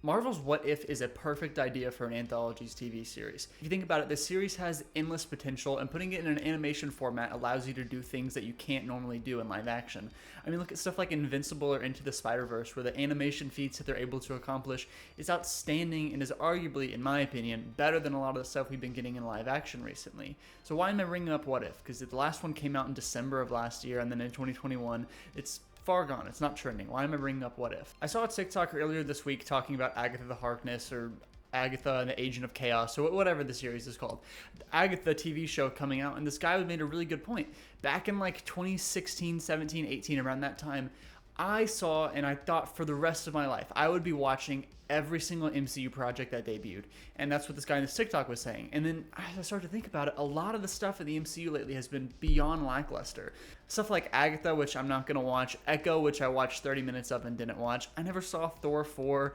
Marvel's What If is a perfect idea for an anthology's TV series. If you think about it, the series has endless potential, and putting it in an animation format allows you to do things that you can't normally do in live action. I mean, look at stuff like Invincible or Into the Spider-Verse, where the animation feats that they're able to accomplish is outstanding and is arguably, in my opinion, better than a lot of the stuff we've been getting in live action recently. So why am I bringing up What If? Because the last one came out in December of last year, and then in 2021, it's far gone. It's not trending. Why am I bringing up What If? I saw a TikTok earlier this week talking about Agatha the Harkness, or Agatha and the Agent of Chaos, or whatever the series is called. The Agatha TV show coming out, and this guy made a really good point. Back in like 2016, 17, 18, around that time, I saw and I thought for the rest of my life I would be watching every single MCU project that debuted. And that's what this guy in this TikTok was saying. And then as I started to think about it, a lot of the stuff in the MCU lately has been beyond lackluster. Stuff like Agatha, which I'm not going to watch, Echo, which I watched 30 minutes of and didn't watch. I never saw Thor 4.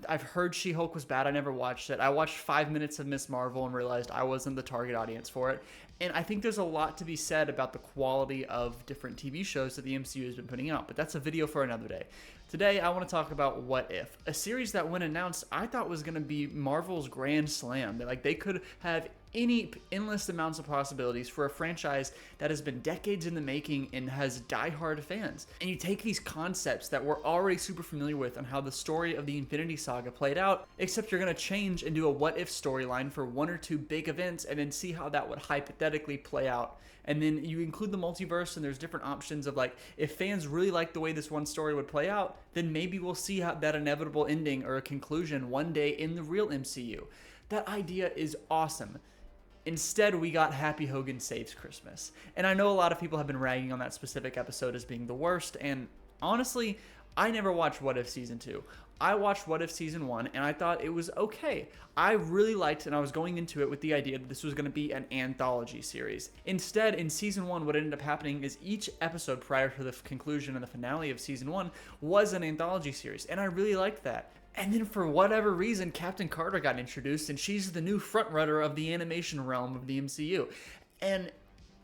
I've heard She-Hulk was bad. I never watched it. I watched 5 minutes of Miss Marvel and realized I wasn't the target audience for it. And I think there's a lot to be said about the quality of different TV shows that the MCU has been putting out, but that's a video for another day. Today, I want to talk about What If, a series that when announced, I thought was going to be Marvel's grand slam. That like they could have any endless amounts of possibilities for a franchise that has been decades in the making and has diehard fans. And you take these concepts that we're already super familiar with on how the story of the Infinity Saga played out, except you're going to change and do a what if storyline for one or two big events and then see how that would hypothetically play out. And then you include the multiverse, and there's different options of like, if fans really like the way this one story would play out, then maybe we'll see how that inevitable ending or a conclusion one day in the real MCU. That idea is awesome. Instead, we got Happy Hogan Saves Christmas. And I know a lot of people have been ragging on that specific episode as being the worst, and honestly, I never watched What If Season 2. I watched What If Season 1, and I thought it was okay. I really liked it, and I was going into it with the idea that this was going to be an anthology series. Instead, in Season 1, what ended up happening is each episode prior to the conclusion and the finale of Season 1 was an anthology series, and I really liked that. And then for whatever reason, Captain Carter got introduced, and she's the new frontrunner of the animation realm of the MCU. And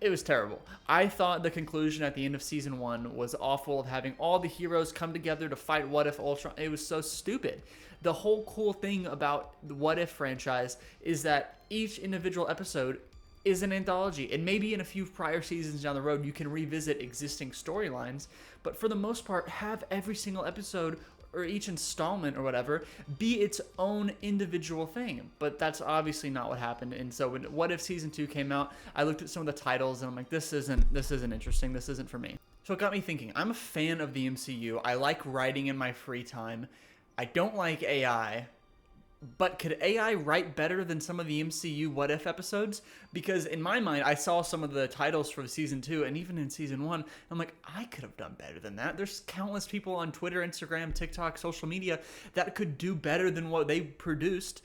it was terrible. I thought the conclusion at the end of Season 1 was awful, of having all the heroes come together to fight What If Ultron. It was so stupid. The whole cool thing about the What If franchise is that each individual episode is an anthology, and maybe in a few prior seasons down the road you can revisit existing storylines, but for the most part have every single episode or each installment or whatever be its own individual thing. But that's obviously not what happened. And so when What If Season 2 came out, I looked at some of the titles and I'm like, this isn't interesting. This isn't for me. So it got me thinking. I'm a fan of the MCU. I like writing in my free time. I don't like AI. But could AI write better than some of the MCU What If episodes? Because in my mind, I saw some of the titles for Season 2 and even in Season 1, I'm like, I could have done better than that. There's countless people on Twitter, Instagram, TikTok, social media that could do better than what they produced.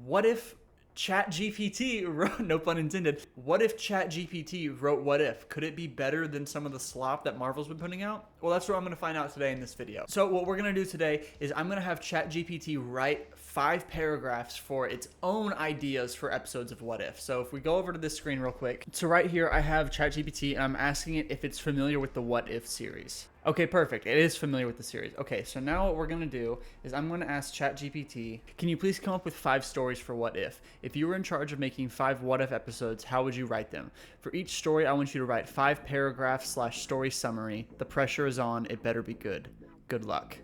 What if ChatGPT wrote, no pun intended, what if ChatGPT wrote What If? Could it be better than some of the slop that Marvel's been putting out? Well, that's what I'm going to find out today in this video. So what we're going to do today is I'm going to have ChatGPT write 5 paragraphs for its own ideas for episodes of What If. So if we go over to this screen real quick. So right here I have ChatGPT, and I'm asking it if it's familiar with the What If series. Okay, perfect. It is familiar with the series. Okay, so now what we're going to do is I'm going to ask ChatGPT, can you please come up with 5 stories for What If? If you were in charge of making 5 What If episodes, how would you write them? For each story, I want you to write 5 paragraphs / story summary. The pressure is on. It better be good. Good luck.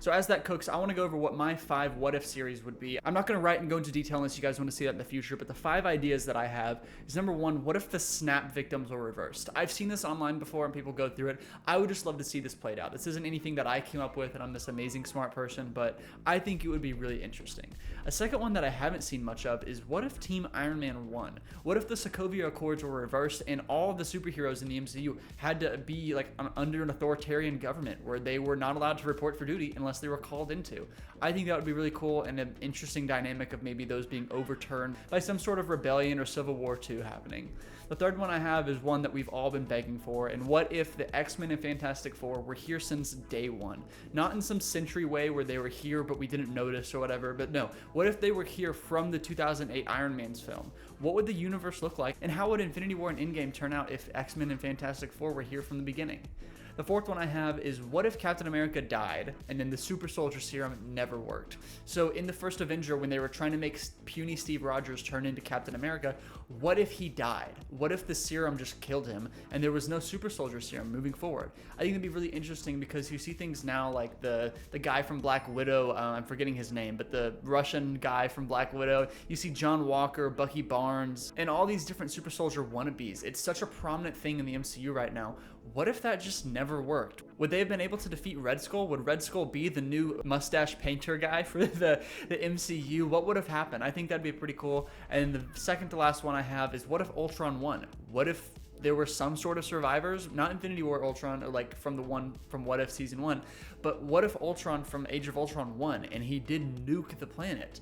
So as that cooks, I want to go over what my 5 What If series would be. I'm not going to write and go into detail unless you guys want to see that in the future, but the 5 ideas that I have is number 1, what if the snap victims were reversed? I've seen this online before and people go through it. I would just love to see this played out. This isn't anything that I came up with and I'm this amazing smart person, but I think it would be really interesting. A second one that I haven't seen much of is what if Team Iron Man won? What if the Sokovia Accords were reversed and all of the superheroes in the MCU had to be like under an authoritarian government where they were not allowed to report for duty unless they were called into? I think that would be really cool and an interesting dynamic of maybe those being overturned by some sort of rebellion or Civil War II happening. The third one I have is one that we've all been begging for, and what if the X-Men and Fantastic Four were here since day one? Not in some century way where they were here but we didn't notice or whatever, but no, what if they were here from the 2008 Iron Man's film? What would the universe look like, and how would Infinity War and Endgame turn out if X-Men and Fantastic Four were here from the beginning? The fourth one I have is, what if Captain America died and then the super soldier serum never worked? So in the first Avenger, when they were trying to make puny Steve Rogers turn into Captain America, what if he died? What if the serum just killed him and there was no super soldier serum moving forward? I think it'd be really interesting because you see things now like the guy from Black Widow, I'm forgetting his name, but the Russian guy from Black Widow, you see John Walker, Bucky Barnes, and all these different super soldier wannabes. It's such a prominent thing in the MCU right now. What if that just never worked? Would they have been able to defeat Red Skull? Would Red Skull be the new mustache painter guy for the MCU? What would have happened? I think that'd be pretty cool. And the second to last one I have is, what if Ultron won? What if there were some sort of survivors, not Infinity War Ultron, or like from the one from What If Season 1, but what if Ultron from Age of Ultron won and he did nuke the planet?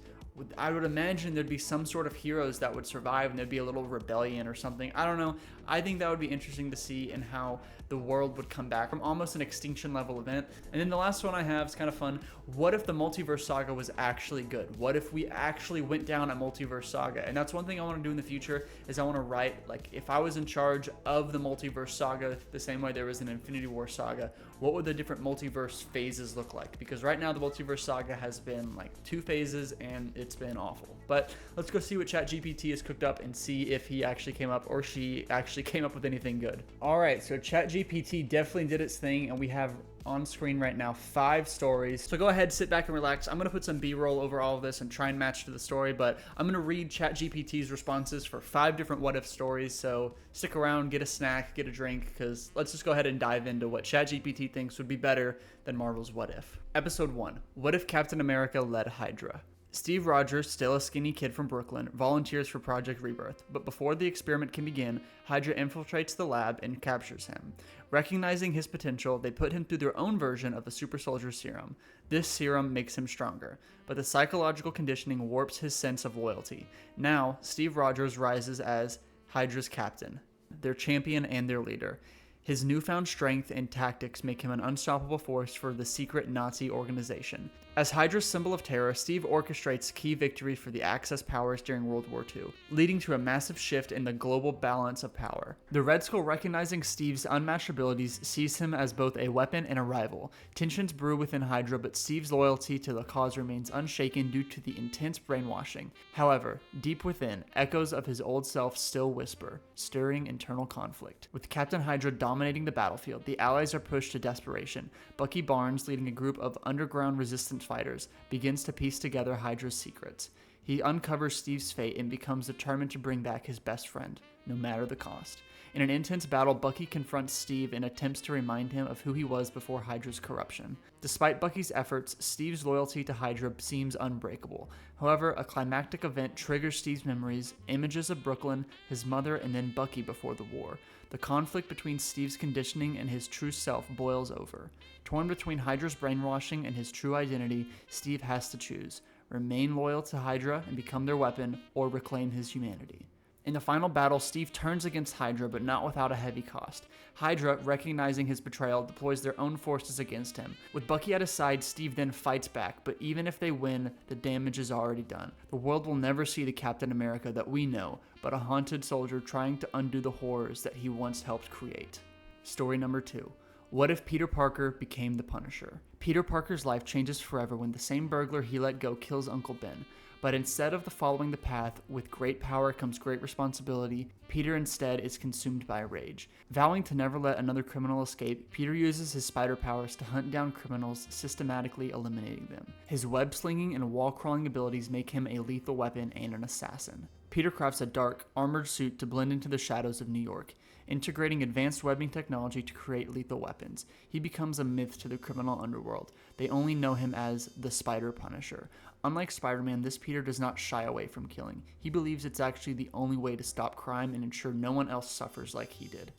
I would imagine there'd be some sort of heroes that would survive and there'd be a little rebellion or something. I don't know. I think that would be interesting to see and how the world would come back from almost an extinction level event. And then the last one I have is kind of fun. What if the multiverse saga was actually good? What if we actually went down a multiverse saga? And that's one thing I want to do in the future is I want to write, like, if I was in charge of the multiverse saga the same way there was an Infinity War saga, what would the different multiverse phases look like? Because right now the multiverse saga has been like 2 phases and it's been awful. But let's go see what ChatGPT has cooked up and see if he actually came up or she actually came up with anything good. All right, so ChatGPT definitely did its thing, and we have on screen right now 5 stories. So go ahead, sit back and relax. I'm gonna put some B-roll over all of this and try and match to the story, but I'm gonna read ChatGPT's responses for 5 different what if stories. So stick around, get a snack, get a drink, because let's just go ahead and dive into what ChatGPT thinks would be better than Marvel's What If. Episode 1, what if Captain America led Hydra? Steve Rogers, still a skinny kid from Brooklyn, volunteers for Project Rebirth, but before the experiment can begin, Hydra infiltrates the lab and captures him. Recognizing his potential, they put him through their own version of the super soldier serum. This serum makes him stronger, but the psychological conditioning warps his sense of loyalty. Now, Steve Rogers rises as Hydra's captain, their champion and their leader. His newfound strength and tactics make him an unstoppable force for the secret Nazi organization. As Hydra's symbol of terror, Steve orchestrates key victories for the Axis powers during World War II, leading to a massive shift in the global balance of power. The Red Skull, recognizing Steve's unmatched abilities, sees him as both a weapon and a rival. Tensions brew within Hydra, but Steve's loyalty to the cause remains unshaken due to the intense brainwashing. However, deep within, echoes of his old self still whisper, stirring internal conflict. With Captain Hydra dominating the battlefield, the Allies are pushed to desperation. Bucky Barnes, leading a group of underground resistance fighters, begins to piece together Hydra's secrets. He uncovers Steve's fate and becomes determined to bring back his best friend, no matter the cost. In an intense battle, Bucky confronts Steve and attempts to remind him of who he was before Hydra's corruption. Despite Bucky's efforts, Steve's loyalty to Hydra seems unbreakable. However, a climactic event triggers Steve's memories, images of Brooklyn, his mother, and then Bucky before the war. The conflict between Steve's conditioning and his true self boils over. Torn between Hydra's brainwashing and his true identity, Steve has to choose: remain loyal to Hydra and become their weapon, or reclaim his humanity. In the final battle, Steve turns against Hydra, but not without a heavy cost. Hydra, recognizing his betrayal, deploys their own forces against him. With Bucky at his side, Steve then fights back, but even if they win, the damage is already done. The world will never see the Captain America that we know, but a haunted soldier trying to undo the horrors that he once helped create. Story number 2. What if Peter Parker became the Punisher? Peter Parker's life changes forever when the same burglar he let go kills Uncle Ben. But instead of following the path, with great power comes great responsibility, Peter instead is consumed by rage. Vowing to never let another criminal escape, Peter uses his spider powers to hunt down criminals, systematically eliminating them. His web-slinging and wall-crawling abilities make him a lethal weapon and an assassin. Peter crafts a dark, armored suit to blend into the shadows of New York, integrating advanced webbing technology to create lethal weapons. He becomes a myth to the criminal underworld. They only know him as the Spider Punisher. Unlike Spider-Man, this Peter does not shy away from killing. He believes it's actually the only way to stop crime and ensure no one else suffers like he did.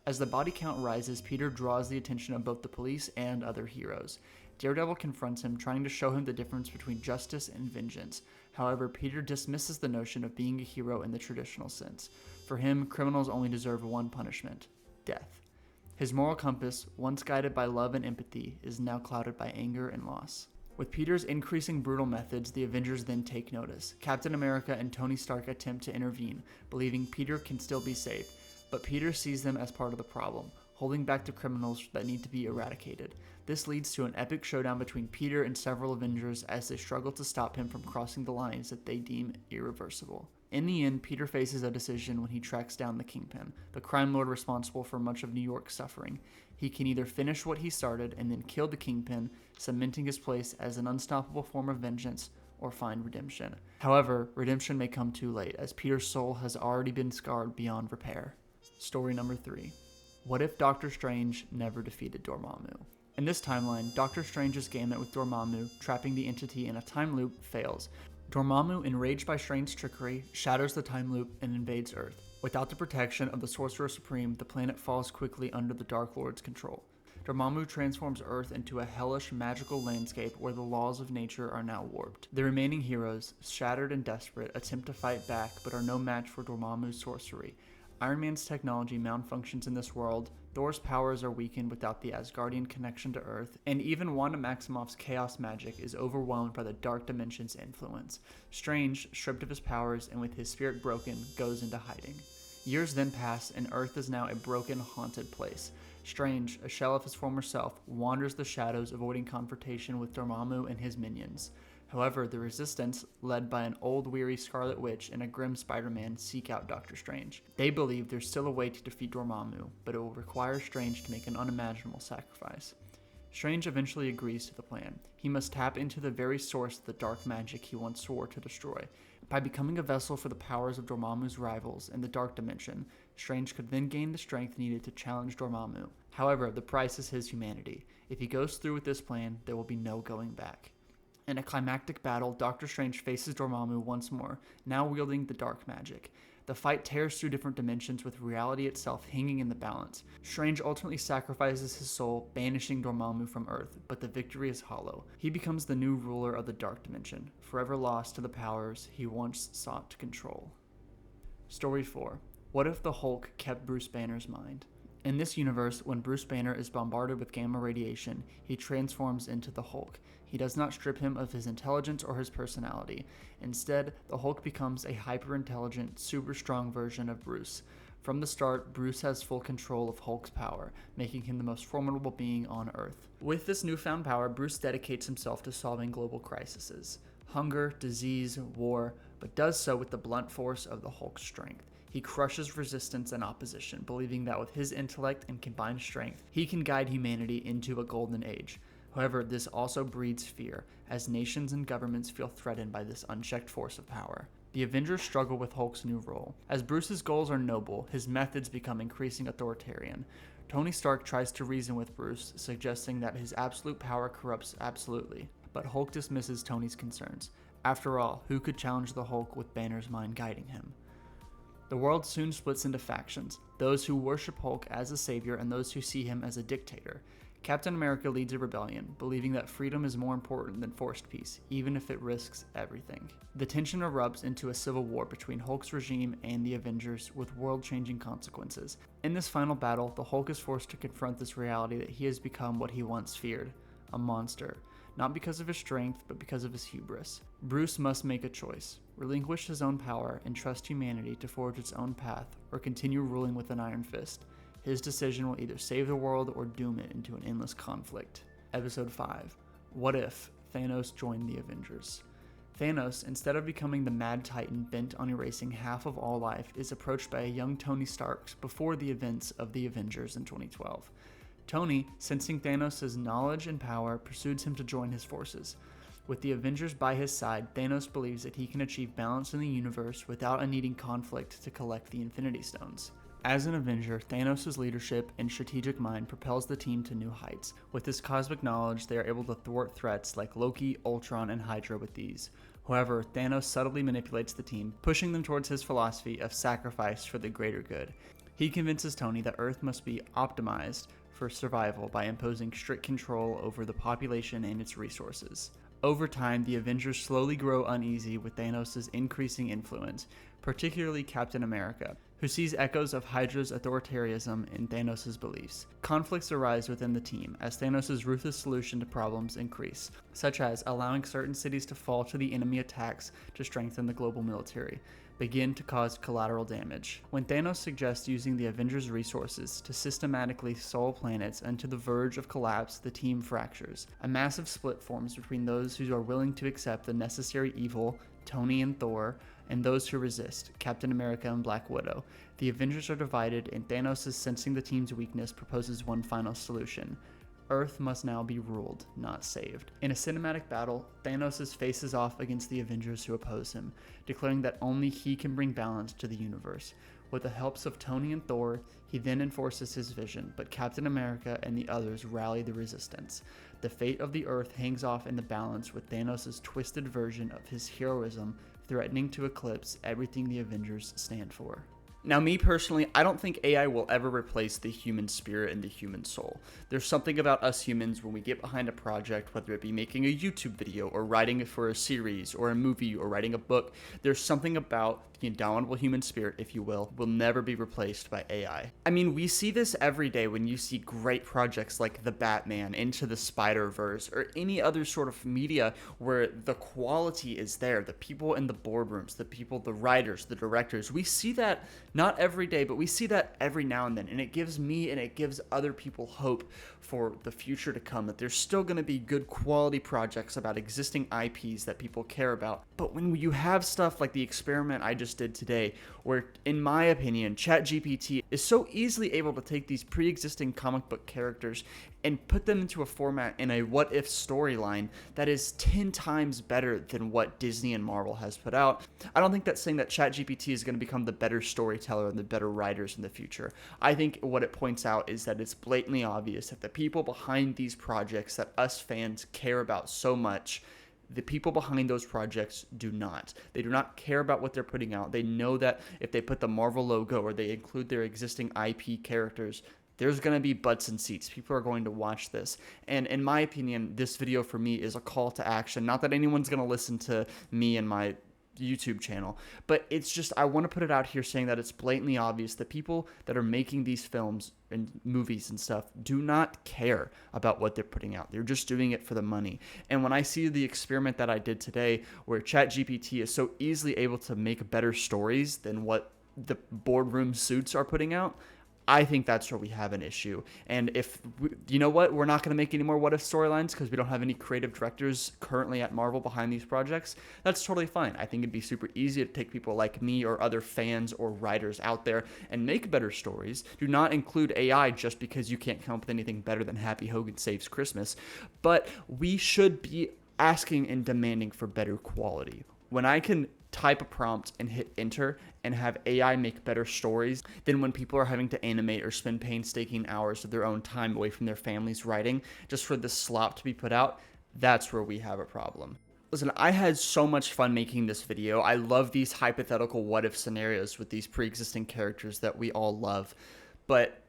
As the body count rises, Peter draws the attention of both the police and other heroes. Daredevil confronts him, trying to show him the difference between justice and vengeance. However, Peter dismisses the notion of being a hero in the traditional sense. For him, criminals only deserve one punishment: death. His moral compass, once guided by love and empathy, is now clouded by anger and loss. With Peter's increasing brutal methods, the Avengers then take notice. Captain America and Tony Stark attempt to intervene, believing Peter can still be saved, but Peter sees them as part of the problem. holding back the criminals that need to be eradicated. This leads to an epic showdown between Peter and several Avengers as they struggle to stop him from crossing the lines that they deem irreversible. In the end, Peter faces a decision when he tracks down the Kingpin, the crime lord responsible for much of New York's suffering. He can either finish what he started and then kill the Kingpin, cementing his place as an unstoppable form of vengeance, or find redemption. However, redemption may come too late, as Peter's soul has already been scarred beyond repair. Story number 3. What if Doctor Strange never defeated Dormammu? In this timeline, Doctor Strange's gambit with Dormammu, trapping the entity in a time loop, fails. Dormammu, enraged by Strange's trickery, shatters the time loop and invades Earth. Without the protection of the Sorcerer Supreme, the planet falls quickly under the Dark Lord's control. Dormammu transforms Earth into a hellish magical landscape where the laws of nature are now warped. The remaining heroes, shattered and desperate, attempt to fight back but are no match for Dormammu's sorcery. Iron Man's technology malfunctions in this world, Thor's powers are weakened without the Asgardian connection to Earth, and even Wanda Maximoff's chaos magic is overwhelmed by the Dark Dimension's influence. Strange, stripped of his powers and with his spirit broken, goes into hiding. Years then pass, and Earth is now a broken, haunted place. Strange, a shell of his former self, wanders the shadows, avoiding confrontation with Dormammu and his minions. However, the Resistance, led by an old, weary Scarlet Witch and a grim Spider-Man, seek out Doctor Strange. They believe there's still a way to defeat Dormammu, but it will require Strange to make an unimaginable sacrifice. Strange eventually agrees to the plan. He must tap into the very source of the dark magic he once swore to destroy. By becoming a vessel for the powers of Dormammu's rivals in the Dark Dimension, Strange could then gain the strength needed to challenge Dormammu. However, the price is his humanity. If he goes through with this plan, there will be no going back. In a climactic battle, Doctor Strange faces Dormammu once more, now wielding the dark magic. The fight tears through different dimensions, with reality itself hanging in the balance. Strange ultimately sacrifices his soul, banishing Dormammu from Earth, but the victory is hollow. He becomes the new ruler of the Dark Dimension, forever lost to the powers he once sought to control. Story 4. What if the Hulk kept Bruce Banner's mind? In this universe, when Bruce Banner is bombarded with gamma radiation, he transforms into the Hulk. He does not strip him of his intelligence or his personality. Instead, the Hulk becomes a hyper-intelligent, super-strong version of Bruce. From the start, Bruce has full control of Hulk's power, making him the most formidable being on Earth. With this newfound power, Bruce dedicates himself to solving global crises: hunger, disease, war, but does so with the blunt force of the Hulk's strength. He crushes resistance and opposition, believing that with his intellect and combined strength, he can guide humanity into a golden age. However, this also breeds fear, as nations and governments feel threatened by this unchecked force of power. The Avengers struggle with Hulk's new role. As Bruce's goals are noble, his methods become increasingly authoritarian. Tony Stark tries to reason with Bruce, suggesting that his absolute power corrupts absolutely, but Hulk dismisses Tony's concerns. After all, who could challenge the Hulk with Banner's mind guiding him? The world soon splits into factions, those who worship Hulk as a savior and those who see him as a dictator. Captain America leads a rebellion, believing that freedom is more important than forced peace, even if it risks everything. The tension erupts into a civil war between Hulk's regime and the Avengers, with world-changing consequences. In this final battle, the Hulk is forced to confront this reality that he has become what he once feared: a monster. Not because of his strength, but because of his hubris. Bruce must make a choice: relinquish his own power and trust humanity to forge its own path, or continue ruling with an iron fist. His decision will either save the world or doom it into an endless conflict. Episode 5. What if Thanos joined the Avengers? Thanos, instead of becoming the mad titan bent on erasing half of all life, is approached by a young Tony Stark before the events of the Avengers in 2012. Tony, sensing Thanos' knowledge and power, pursues him to join his forces. With the Avengers by his side, Thanos believes that he can achieve balance in the universe without needing conflict to collect the Infinity Stones. As an Avenger, Thanos' leadership and strategic mind propels the team to new heights. With this cosmic knowledge, they are able to thwart threats like Loki, Ultron, and Hydra with ease. However, Thanos subtly manipulates the team, pushing them towards his philosophy of sacrifice for the greater good. He convinces Tony that Earth must be optimized for survival by imposing strict control over the population and its resources. Over time, the Avengers slowly grow uneasy with Thanos' increasing influence, particularly Captain America, who sees echoes of Hydra's authoritarianism in Thanos' beliefs. Conflicts arise within the team as Thanos' ruthless solution to problems increase, such as allowing certain cities to fall to the enemy attacks to strengthen the global military. begin to cause collateral damage. When Thanos suggests using the Avengers' resources to systematically soul planets and to the verge of collapse, the team fractures. A massive split forms between those who are willing to accept the necessary evil, Tony and Thor, and those who resist, Captain America and Black Widow. The Avengers are divided, and Thanos, sensing the team's weakness, proposes one final solution. Earth must now be ruled, not saved. In a cinematic battle, Thanos faces off against the Avengers who oppose him, declaring that only he can bring balance to the universe. With the helps of Tony and Thor, he then enforces his vision, but Captain America and the others rally the resistance. The fate of the Earth hangs off in the balance, with Thanos' twisted version of his heroism threatening to eclipse everything the Avengers stand for. Now, me personally, I don't think AI will ever replace the human spirit and the human soul. There's something about us humans when we get behind a project, whether it be making a YouTube video or writing it for a series or a movie or writing a book, there's something about the indomitable human spirit, if you will never be replaced by AI. I mean, we see this every day when you see great projects like The Batman, Into the Spider-Verse, or any other sort of media where the quality is there. The people in the boardrooms, the people, the writers, the directors, we see that not every day, but we see that every now and then, and it gives me and it gives other people hope for the future to come, that there's still going to be good quality projects about existing IPs that people care about. But when you have stuff like the experiment I just did today, where in my opinion ChatGPT is so easily able to take these pre-existing comic book characters and put them into a format in a what if storyline that is 10 times better than what Disney and Marvel has put out, I don't think that's saying that ChatGPT is going to become the better storyteller and the better writers in the future. I think what it points out is that it's blatantly obvious that the people behind these projects that us fans care about so much, the people behind those projects do not. They do not care about what they're putting out. They know that if they put the Marvel logo or they include their existing IP characters, there's going to be butts and seats. People are going to watch this. And in my opinion, this video for me is a call to action. Not that anyone's going to listen to me and my YouTube channel, but it's just, I want to put it out here saying that it's blatantly obvious that people that are making these films and movies and stuff do not care about what they're putting out. They're just doing it for the money. And when I see the experiment that I did today, where ChatGPT is so easily able to make better stories than what the boardroom suits are putting out, I think that's where we have an issue. And if, you know what, we're not going to make any more what if storylines because we don't have any creative directors currently at Marvel behind these projects, that's totally fine. I think it'd be super easy to take people like me or other fans or writers out there and make better stories. Do not include AI just because you can't come up with anything better than Happy Hogan Saves Christmas. But we should be asking and demanding for better quality. When I can type a prompt and hit enter and have AI make better stories than when people are having to animate or spend painstaking hours of their own time away from their families writing just for this slop to be put out, that's where we have a problem. Listen, I had so much fun making this video. I love these hypothetical what-if scenarios with these pre-existing characters that we all love, but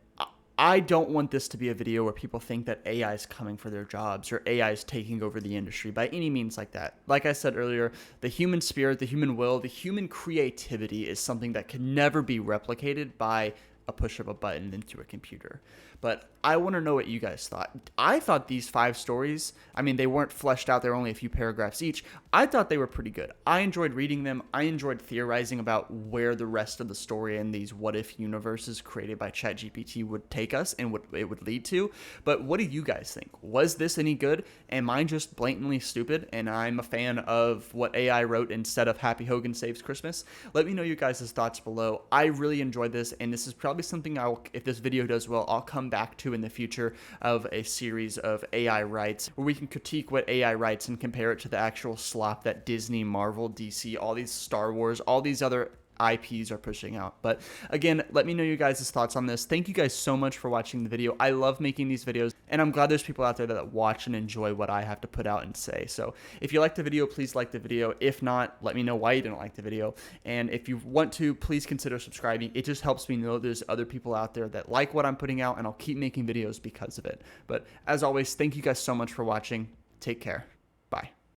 I don't want this to be a video where people think that AI is coming for their jobs or AI is taking over the industry by any means like that. Like I said earlier, the human spirit, the human will, the human creativity is something that can never be replicated by a push of a button into a computer. But I want to know what you guys thought. I thought these 5 stories, I mean, they weren't fleshed out. They were only a few paragraphs each. I thought they were pretty good. I enjoyed reading them. I enjoyed theorizing about where the rest of the story and these what-if universes created by ChatGPT would take us and what it would lead to. But what do you guys think? Was this any good? Am I just blatantly stupid and I'm a fan of what AI wrote instead of Happy Hogan Saves Christmas? Let me know your guys' thoughts below. I really enjoyed this, and this is probably something if this video does well, I'll come back to in the future of a series of AI writes where we can critique what AI writes and compare it to the actual slop that Disney, Marvel, DC, all these Star Wars, all these other IPs are pushing out. But again, let me know your guys' thoughts on this. Thank you guys so much for watching the video. I love making these videos, and I'm glad there's people out there that watch and enjoy what I have to put out and say. So if you like the video, please like the video. If not, let me know why you didn't like the video. And if you want to, please consider subscribing. It just helps me know there's other people out there that like what I'm putting out, and I'll keep making videos because of it. But as always, thank you guys so much for watching. Take care. Bye.